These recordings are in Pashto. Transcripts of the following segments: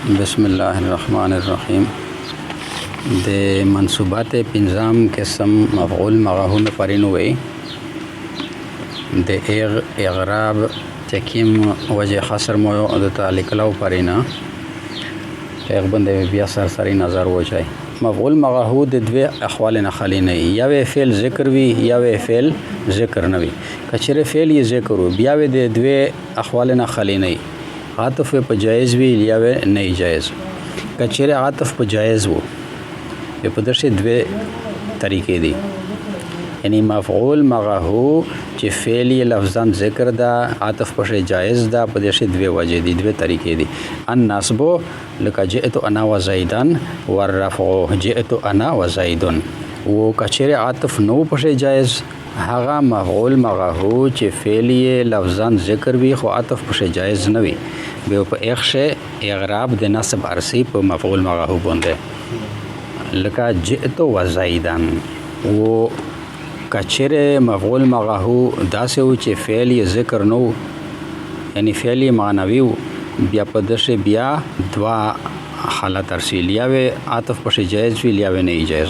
بسم الله الرحمن الرحیم. د منصوبات پنځم قسم مفعول مغهون پرینوي د اغراب تکیم وجه خسر مو د تعلق لو پرینا پیغ بنده بیا سرسری نظر وچای. مفعول مغهو د دوه احوال نه خالی نه یا فعل ذکر وی یا فعل ذکر نه وی. کچره فعل یې ذکر وی بیا د دوه احوال نه خالی نه عاطف په جایز وی یا نه جایز. کچره عاطف په جایز وو په دغه دوه طریقې دي. یعنی مفعول مغهو چې فعل یې لفظاً ذکر دا عاطف په جایز دا په دغه دوه وجې دي دوه طریقې دي. ان نصب لک جئت انا وزیدن والرفع جئت انا وزیدن. و کچره عاطف نو په جایز هغه مفعول مغهو چې فعل یې لفظاً ذکر وي خو عاطف په جایز نه وي به په اخشه اغراب د نصب ارسی په مفعول مغهو باندې لکه جئت وزیدن. و کچره مفعول مغهو داسې و چې فعل یې ذکر نو یعنی فعل یې معنوي بیا په دشه بیا دوا حالت ارسیل یا عاطف په جایز وی یا نه جایز.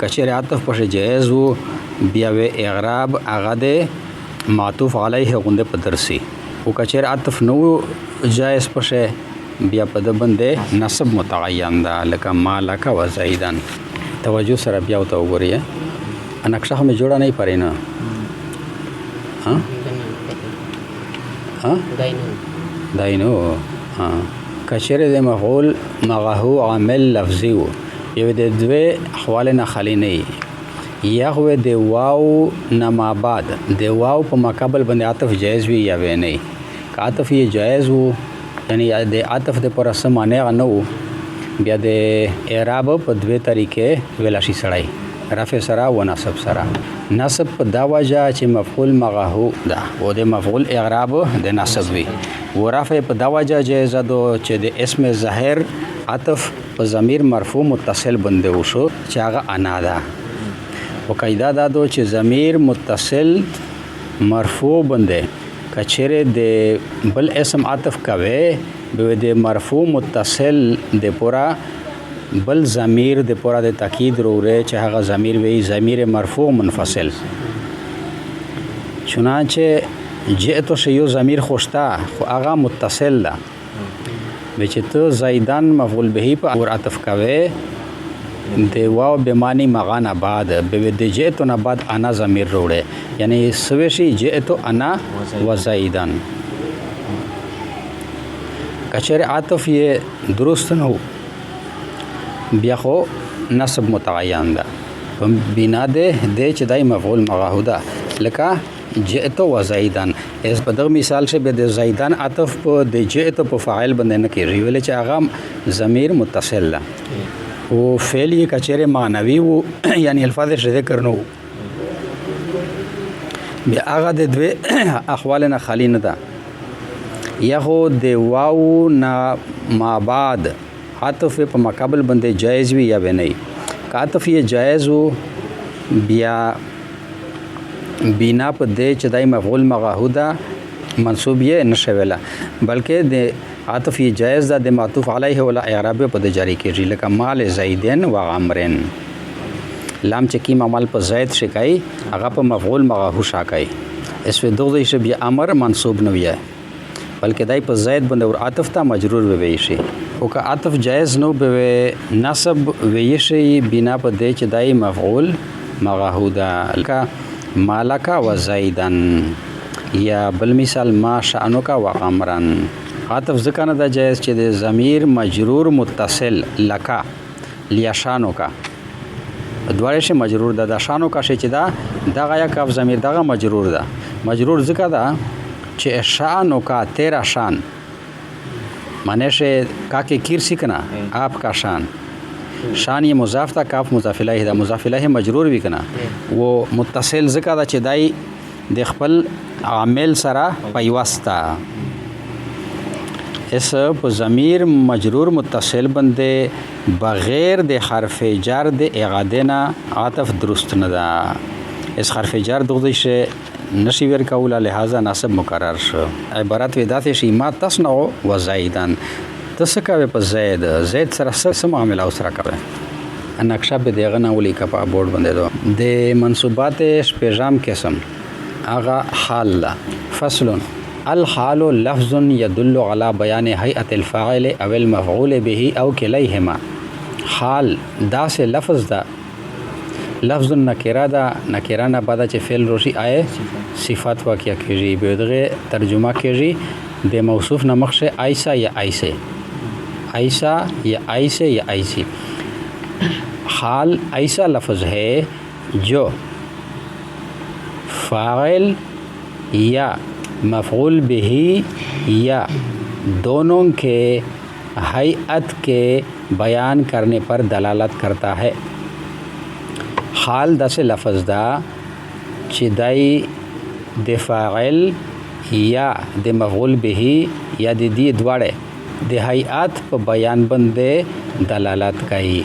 کچره عاطف په جایز وو بیا اغراب هغه د معطوف علیه غونډه په درسي. او کچره عاطف نو جایز پشه بیا په د بنده نصب متعین ده لکه مالک و زیدن. توجه سره بیا وته وګورئ نقشه هم جوړه نه پرې نه داینو کچره د مفعول مغهو عامل لفظي و یو د دوه احوال نه خالی نه یا هو د واو نه ما بعد د واو په مقابل باندې عاطف جایز وی یا نه. عاطف یې جایز وو یعنی د عاطف د پر سمانه غنو بیا د اعراب په دوه طریقې ویل شي سړی رفع سره و نصب سره. نصب په دا وجه چې مفعول مغهو ده او د مفعول اعراب د نصب وي. و رفع په دا وجه جایز ده چې د اسم ظاهر عطف په ضمیر مرفوع متصل باندې وشو چې هغه انا ده. وقاعده دا دو چې ضمیر متصل مرفوع باندې کچره د بل اسم عطف کوي به د مرفوع متصل د پورا بل ضمیر د پورا د تاکید وروره چې هغه ضمیر وی ضمیر مرفوع منفصل. چنانچه جئت شیو ضمیر خوشتا خو هغه متصل ده به چې ته زیدان مفعول به په اور عطف کوي د واو به معنی مغانا بعد به د جئت نه بعد انا ضمیر وروره یعنی سویشی جئت انا وزیدن. کچره عاطف یې درست نه بیا خو نصب متعین ده په بنا ده چې دای مفعول مغهو ده لکه جئت وزیدن. اس په دغه مثال شه به د زیدان عطف په د جئت په فاعل باندې نه کیږي ولې چې هغه ضمیر متصل ده او فعل یې کچره معنوي وو یعنی الفاظ ذکر نو بیا هغه د دوه احوال نه خالی نه ده. یا خو د واو نه ما بعد عطف په مقابل باندې جایز وی یا نه. عطف یې جایز وو بیا بنا په دې چې دای مفعول مغهو ده منصوب یې نشویلا بلکې د عطف یې جایز ده د معطوف علیه ولا اعراب په د جاری کېږي لکه مال زیدن و عمرن. لام چې کیم عمل په زید شکای هغه په مفعول مغهو شاکای اس په دوه ځای بیا امر منصوب نه وي بلکې دای په زید باندې ور عطف ته مجرور وي شي. او که عطف جایز نو به نصب وي شي بنا په دې چې دای مفعول مغهو ده لکه مالک و زیدن یا بل مثال ما شانک و عمرن. عطف ځکه نه ده جایز چې د ضمیر مجرور متصل لکا لیا شانک دواړه شي مجرور ده د شانو کا شي چې دا دغه یا کاف ضمیر دغه مجرور ده. مجرور ځکه ده چې شانو کا تیرا شان معنی شه کا کې کیر سی کنا آپ کا شان شان یہ مضاف تا کاف مضاف الیہ ده مضاف الیہ مجرور وی کنا و متصل ځکه ده چې دای د خپل عامل سره پیوستا اس په ضمیر مجرور متصل باندې بغیر د حرف جر د اعاده نه عطف درست نه ده. اس حرف جر دغه شی نشي ور کوله لہذا ناسب مقرر شو. عبارت ودات شي ما تصنع وزیدن څه کوي په زید سره څه معامله سره کوي نقشه به دغه نه ولیکه په بورډ باندې دو د منصوبات شپږم قسم هغه حال لا فصل الحال لفظ يدل على بيان هيئة الفاعل او المفعول به او كليهما حال دا سے لفظ دا لفظ نکره دا نکره نه بعد چې فعل روشي آئے صفات واقع کیږي به دغه ترجمه کیږي د موصوف نه مخشه ایسا یا ایسه ایسا یا ایسه یا ایسی حال ایسا لفظ ہے جو فاعل یا مفعول به یا دونوں کے ہیئت کے بیان کرنے پر دلالت کرتا ہے حال دس لفظ دا چې دای د فاعل یا د مفعول به یا د دې دواړه د هیئت په بیان باندې دلالت کوي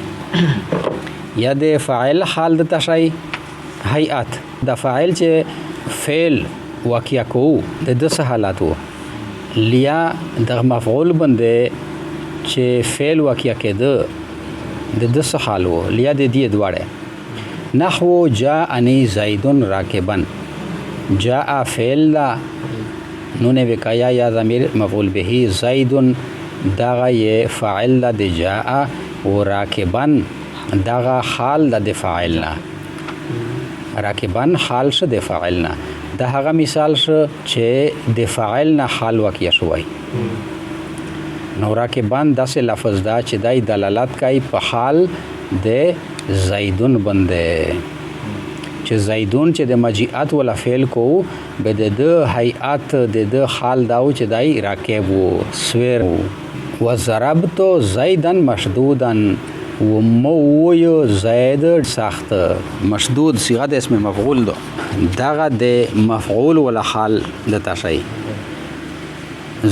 یا د فاعل حال د تشای هیئت د فاعل چې فعل واقع کو د دسه حالاتو لیا د مفعول باندې چې فعل واقع کېده د دسه حالو لیا د دې دواړه نحو جاءنی زید راکبا جاء فعل نون وکایا یا ضمیر مفعول به زید دغه فاعل د جاء و راکبا دغه حال د فاعلنا راکبا حال ش د فاعلنا د هغه مثال ش چې د فاعلنا حال واقع شوی نو راکبا داسې لفظ دا چې دای دلالت کوي په حال د زیدون بنده چې زیدون چې د مجیئات ولا فعل کو به د هیئات د حال داو چې دای راکب وو سویر و ضربت زیدن مشدودن و مو زید سخت مشدود صيغه د اسم مفعول دو دغه د مفعول ولا حال د تشای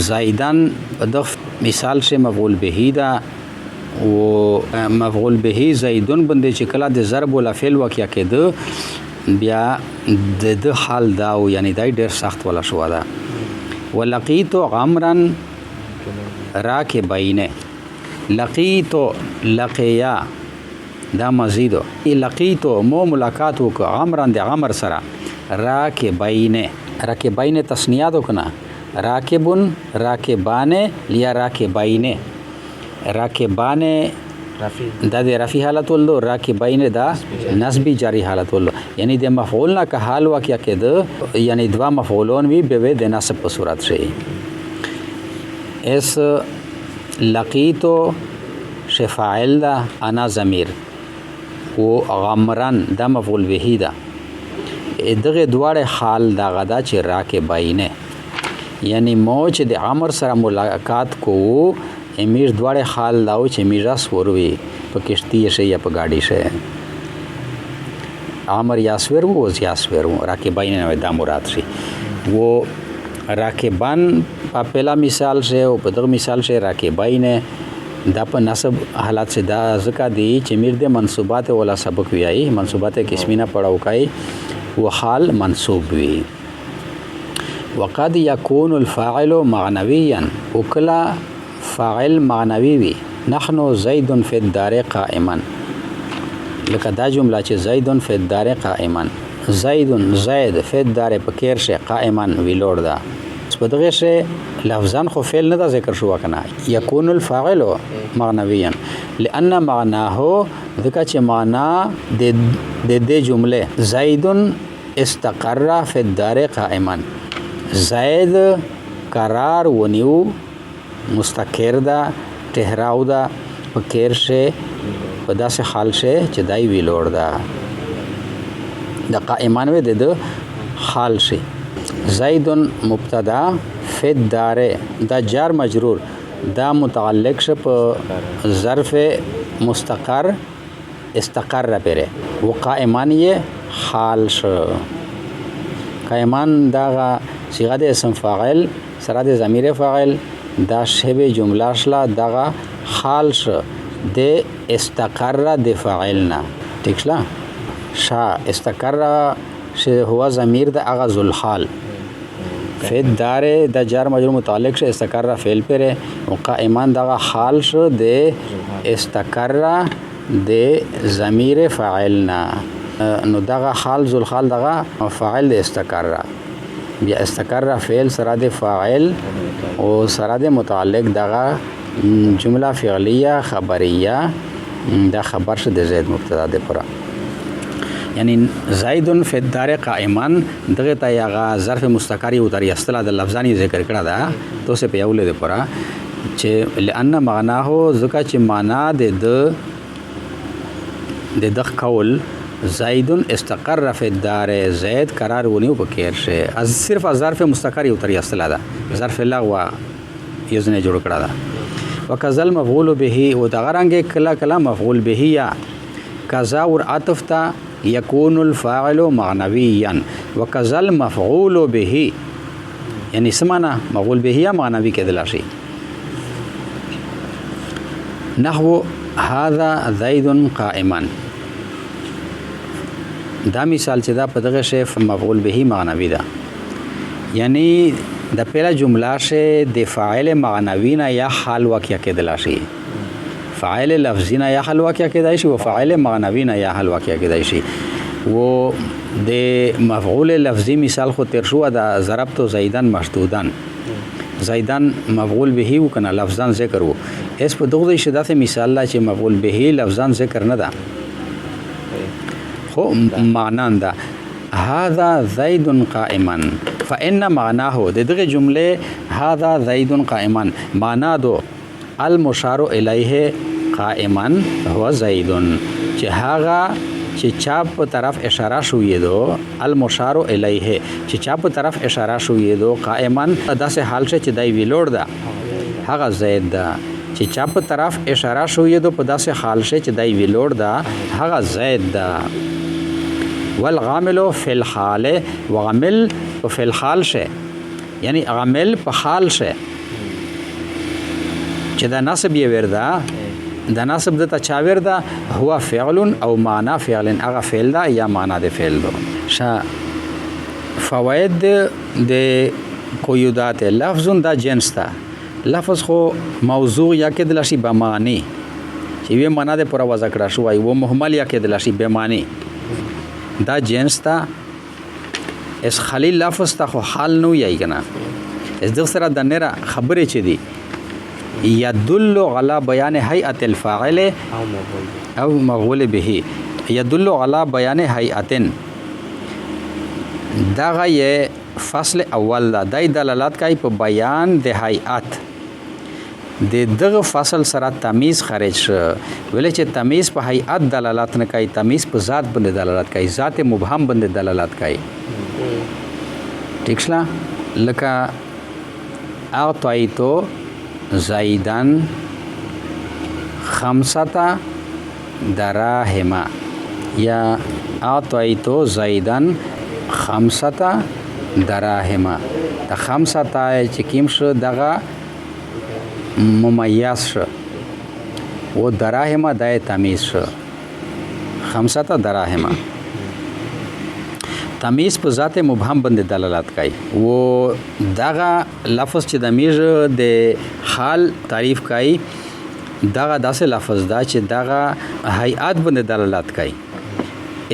زیدن د مثال شه مفعول به دا و مفعول به زیدون باندې چې کله د ضرب ولا فعل واقع کېده بیا د حال دا یعنی دای ډېر سخت ولا شو دا ولقیت عمرا راکبین لقیت لقیا دا مزید لقیت مو ملاقات وک عمرا د عمر سره راکبین تسنیه دو کنه راکبن راکبان لیا راکبین راکبان دا د رفی حالت ولو راکبین دا نسبی جاری حالت ولو یعنی د مفعول نه که حال واقع کېده یعنی دوا مفعولون وی به د نسب په صورت شي اس لقیتو شفاعل دا انا ضمیر و غمرن دا مفعول به دا دغه دواړه حال دا غدا چې راکبینه یعنی مو چې د عمر سره ملاقات کو امیر دواړه حال لاو چې میراث وروي په کشتی شي یا په گاډي شي عمر یاسور وو یاسور وو راکبین نه دا مراد شي وو راکبان په پهلا مثال شه او په دغه مثال شه راکبین دا په نسب حالات سے دا ځکه دی چې میر د منصوبات ولا سبق ویای منصوبات قسمینه پڑھاو کای و حال منصوب وی وقد يكون الفاعل معنويا وكلا فاعل معنوي وي نحن زيد في الدار قائما لکه دا جمله چې زید فی الدار قائما زید فی الدار پکیر شه قائما ویلوړ دا په دغه شه لفظان خو فعل نه دا ذکر شو کنه یکون الفاعل معنويا لان معناه ذکر چې معنا د جمله زید استقر فی الدار قائما زید قرار ونیو مستقر دا ټهراو دا پکیر شه په داسې حال شه چې دای ویلوړ دا د قائمان و د حال شه زید مبتدا فی الدار دا جار مجرور دا متعلق شه په ظرف مستقر استقر پره و قائمان یې حال شه قائمان دا صيغه د اسم فاعل سره د ضمیر فاعل دا شبه جمله شلا دغه حال شه د استقر د فاعلنا ٹھیک شلا شا استقر شه هو ضمیر د اغه ذل حال فعل دار د جار مجرور متعلق شه استقر فعل پر او قائمان دغه حال شو د استقر د ضمیر فاعلنا نو دغه حال ذل حال دغه فاعل د استقر بیا استقر فعل سره د فاعل او سره د متعلق دغه جمله فعلیه خبریه دا خبر شه د زید مبتدا د پورا یعنی زید فی الدار قائما دغه ته یغه ظرف مستقر او در اصطلاح د لفظانی ذکر کړه دا تو سه په اول د پورا چې لئن معناه ذکا چې معنا د قول زید استقر فی الدار زید قرار ونیو پکیر شه از صرف ظرف مستقر او در اصطلاح دا ظرف لغو یزنه جوړ کړه دا وکذل مفعول به او دغه رنګ کلا کلا مفعول به یا کذا ور عطف تا يكون الفاعل معنويا وكذل مفعول به یعنی سمانا مفعول به یا معنوي کېدل شي نحو هذا زید قائما دا مثال چې دا په دغه شی مفعول به معنوي ده یعنی د پیله جمله شه د فاعل معنوي نه یا حال واقع کېدل شي فاعل لفظی نه یا حل واقع کېدای شي او فاعل معنوي نه یا حل واقع کېدای شي و د مفعول لفظی مثال خو تر شو د ضربت زیدن مشدودن زیدن مفعول به و کنه لفظان ذکر وو اس په دغه شدت مثال لا چې مفعول به لفظان ذکر نه ده خو معنا ده هذا زید قائما فان معناه دغه جمله هذا زید قائما معنا دو المشار الیه قائما هو زید چې هغه چې چا په طرف اشاره شوې دو المشار الیه چې چا په طرف اشاره شوې دو قائما داسې حال چې دای ویلوړ ده هغه زید ده چې چا په طرف اشاره شوې دو په داسې حال چې دای ویلوړ ده هغه زید ده والغامل فی الحال وغامل فی الحال شه یعنی غامل په حال شه چې دا نصب یې وردا دا نصب د چا وردا هو فعل او معنا فعل هغه فعل دا یا معنا د فعل دو شا فواید د قیودات لفظ دا جنس تا لفظ خو موضوع یا کې د لشي به معنی چې وی معنا د پر وځ کړه شو او محمل یا کې د لشي به معنی دا جنس تا اس خلیل لفظ تا خو حال نو یای کنه اس د سره د نره خبره چي دي يدل على بيان هيئة الفاعل او مفعول به يدل على بيان هيئة دغه ی فصل اول دا دای دلالت کوي په بیان د هيئت د دغه فصل سره تمیز خارج ولې چې تمیز په هيئت دلالت نه کوي تمیز په ذات باندې دلالت کوي ذات مبهم باندې دلالت کوي ٹھیک شلا لکه اعطیتو زیدن 5 دراهم یا اعطیتو زیدن 5 دراهم د 5 چې کیم شو دغه ممیز شو و دراهم د تمیز شو 5 دراهم تمیز په ذات مبهم باندې دلالت کوي و دغه لفظ چې د میز د حال تعریف کوي دغه داسې لفظ دا چې دغه هيئت باندې دلالت کوي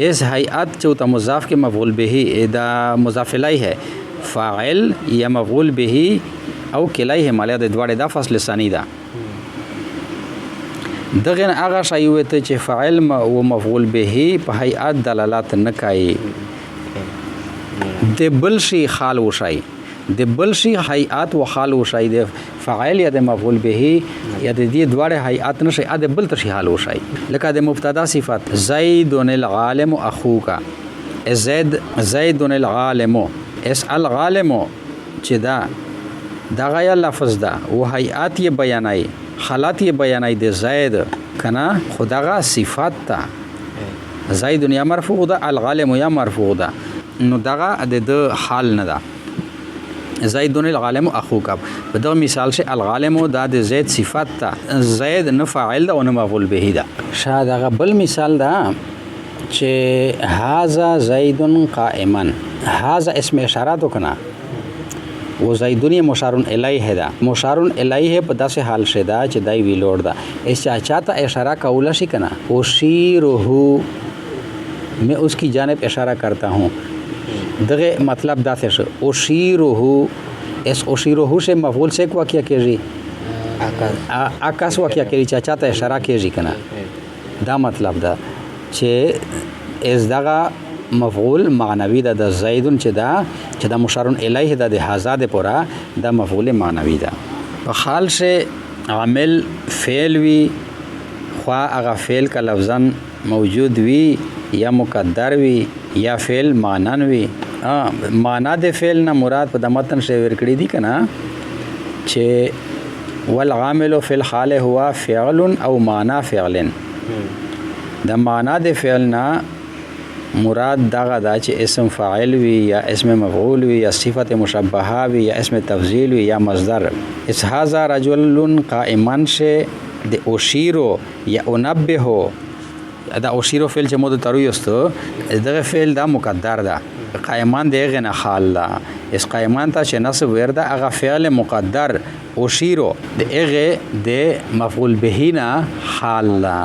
اس هيئت چې ته مضاف کې مفعول به دا مضاف الیه ہے فاعل یا مفعول به او کلیه مالیه د دواړه د فصل ثانی دا دغه هغه شی وته چې فاعل او مفعول به په هيئت دلالت نه کوي د بل شي حال وشي د بل شي هيئات و حال وشي د فاعل یا د مفعول به یا د دې دواړه هيئات نشي د بل تر شي حال وشي لکه د مبتدا صفت زید العالم اخوک زید العالم اس العالم چې دا دغه لفظ دا او هيئات یې بیانای حالات یې بیانای د زید کنا خدغه صفات تا زید یا مرفوع ده العالم یا مرفوع ده نو دغه د حال نه ده زید العالم اخوک په دغه مثال شه العالم دا د زید صفات ته زید نه فاعل ده او نه مفعول به ده شاید هغه بل مثال ده چې هاذا زید قائما هاذا اسم اشاره تو کنه و زیدون مشارون الیه ده. مشارون الیه په داسې حال شدا چې دای ویلوړ ده. اس چاته اشاره کوله شي کنه اشیره میں اس کی جانب اشارہ کرتا ہوں. دغه مطلب دا څه شو اشیره اس اشیره سے مفعول سے کو کیا کیږي عکس واقعیا کیږي چې چاته اشاره کیږي کنه. دا مطلب دا چې از دغه مفعول معنوي ده د زیدون چې دا مشارون الیه ده د هزا ده پورا دا مفعول معنوي ده. په حال سے عامل فعل وی خوا هغه فعل کا لفظا موجود وی یا مقدر وی یا فعل معنن وی. معنا د فعل نه مراد په د متن سے ورکړی دي کنه چې والعامل فی الحال هو فعل او معنا فعل. د معنا د فعل نه مراد دغه دا چې اسم فاعل وی یا اسم مفعول وی یا صفت مشبهه وی یا اسم تفضیل وی یا مصدر. اس هذا رجل قائما سے د اشیرو یا انبه دا اشیرو فعل چې مود ترویستو دغه فعل دا مقدر ده قائمان دغه نه حال ده. اس قائمان ته چې نصب ورده هغه فعل مقدر اشیرو دغه د مفعول به نه حال ده.